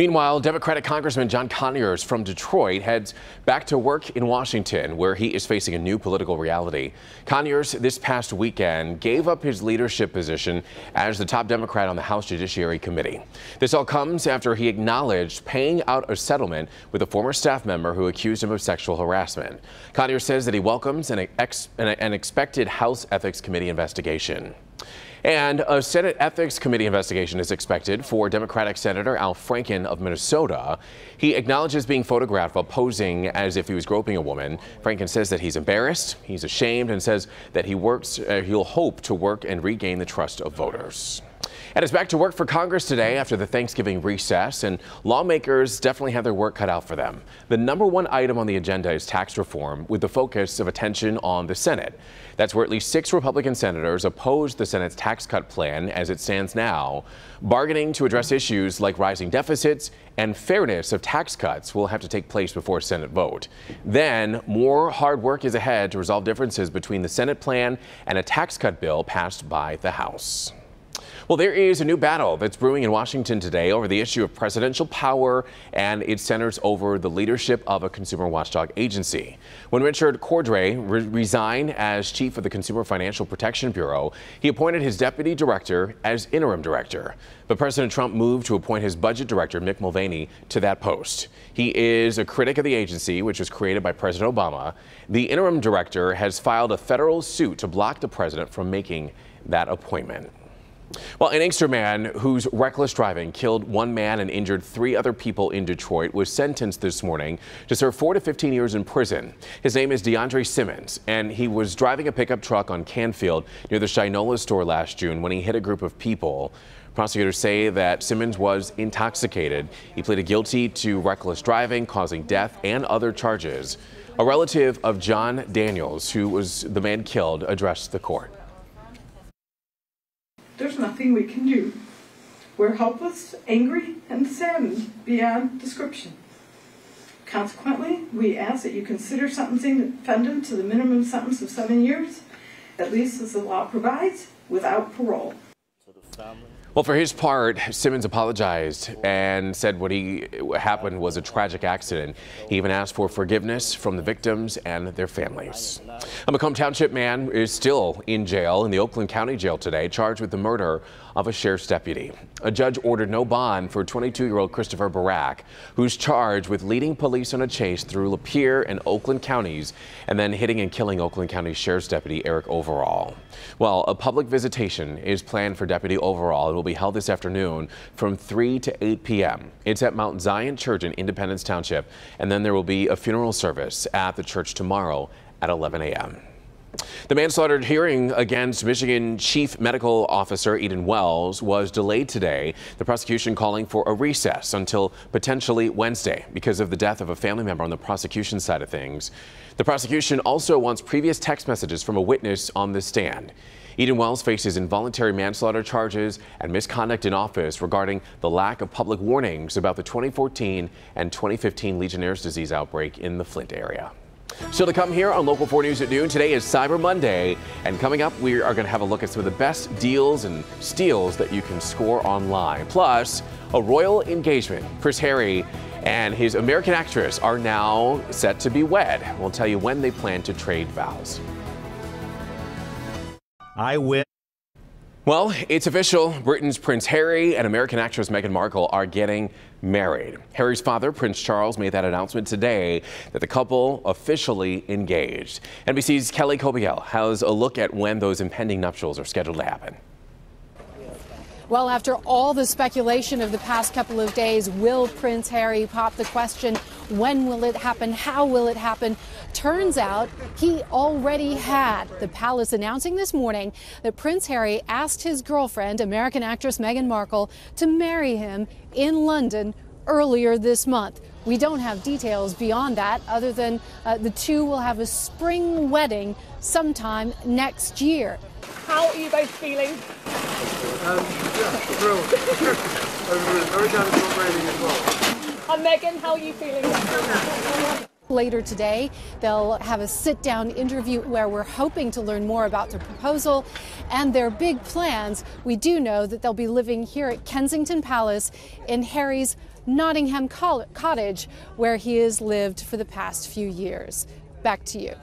Meanwhile, Democratic Congressman John Conyers from Detroit heads back to work in Washington, where he is facing a new political reality. Conyers this past weekend gave up his leadership position as the top Democrat on the House Judiciary Committee. This all comes after he acknowledged paying out a settlement with a former staff member who accused him of sexual harassment. Conyers says that he welcomes an expected House Ethics Committee investigation. And a Senate Ethics Committee investigation is expected for Democratic Senator Al Franken of Minnesota. He acknowledges being photographed while posing as if he was groping a woman. Franken says that he's embarrassed, he's ashamed, and says that he'll hope to work and regain the trust of voters. And it's back to work for Congress today after the Thanksgiving recess, and lawmakers definitely have their work cut out for them. The #1 item on the agenda is tax reform, with the focus of attention on the Senate. That's where at least 6 Republican senators oppose the Senate's tax cut plan as it stands now. Bargaining to address issues like rising deficits and fairness of tax cuts will have to take place before a Senate vote. Then more hard work is ahead to resolve differences between the Senate plan and a tax cut bill passed by the House. Well, there is a new battle that's brewing in Washington today over the issue of presidential power, and it centers over the leadership of a consumer watchdog agency. When Richard Cordray resigned as chief of the Consumer Financial Protection Bureau, he appointed his deputy director as interim director. But President Trump moved to appoint his budget director, Mick Mulvaney, to that post. He is a critic of the agency, which was created by President Obama. The interim director has filed a federal suit to block the president from making that appointment. Well, an Inkster man whose reckless driving killed 1 man and injured 3 other people in Detroit was sentenced this morning to serve 4 to 15 years in prison. His name is DeAndre Simmons, and he was driving a pickup truck on Canfield near the Shinola store last June when he hit a group of people. Prosecutors say that Simmons was intoxicated. He pleaded guilty to reckless driving, causing death, and other charges. A relative of John Daniels, who was the man killed, addressed the court. There's nothing we can do. We're helpless, angry, and saddened beyond description. Consequently, we ask that you consider sentencing the defendant to the minimum sentence of 7 years, at least as the law provides, without parole. Well, for his part, Simmons apologized and said what happened was a tragic accident. He even asked for forgiveness from the victims and their families. A Macomb Township man is still in jail in the Oakland County Jail today, charged with the murder of a sheriff's deputy. A judge ordered no bond for 22-year-old Christopher Barak, who's charged with leading police on a chase through Lapeer and Oakland counties and then hitting and killing Oakland County Sheriff's Deputy Eric Overall. Well, a public visitation is planned for Deputy Overall. It will be held this afternoon from 3 to 8 p.m. It's at Mount Zion Church in Independence Township, and then there will be a funeral service at the church tomorrow at 11 a.m. The manslaughter hearing against Michigan Chief Medical Officer Eden Wells was delayed today, the prosecution calling for a recess until potentially Wednesday because of the death of a family member on the prosecution side of things. The prosecution also wants previous text messages from a witness on the stand. Eden Wells faces involuntary manslaughter charges and misconduct in office regarding the lack of public warnings about the 2014 and 2015 Legionnaire's disease outbreak in the Flint area. Still to come here on Local 4 News at noon. Today is Cyber Monday, and coming up, we are going to have a look at some of the best deals and steals that you can score online. Plus, a royal engagement. Prince Harry and his American actress are now set to be wed. We'll tell you when they plan to trade vows. I win. Well, it's official. Britain's Prince Harry and American actress Meghan Markle are getting married. Harry's father, Prince Charles, made that announcement today that the couple officially engaged. NBC's Kelly Kobiel has a look at when those impending nuptials are scheduled to happen. Well, after all the speculation of the past couple of days, will Prince Harry pop the question? When will it happen? How will it happen? Turns out he already had. The palace announcing this morning that Prince Harry asked his girlfriend, American actress Meghan Markle, to marry him in London earlier this month. We don't have details beyond that other than the two will have a spring wedding sometime next year. How are you both feeling? Thrilled. Very glad it's not raining as well. And Meghan, how are you feeling? Later today, they'll have a sit-down interview where we're hoping to learn more about the proposal and their big plans. We do know that they'll be living here at Kensington Palace in Harry's Nottingham Cottage, where he has lived for the past few years. Back to you.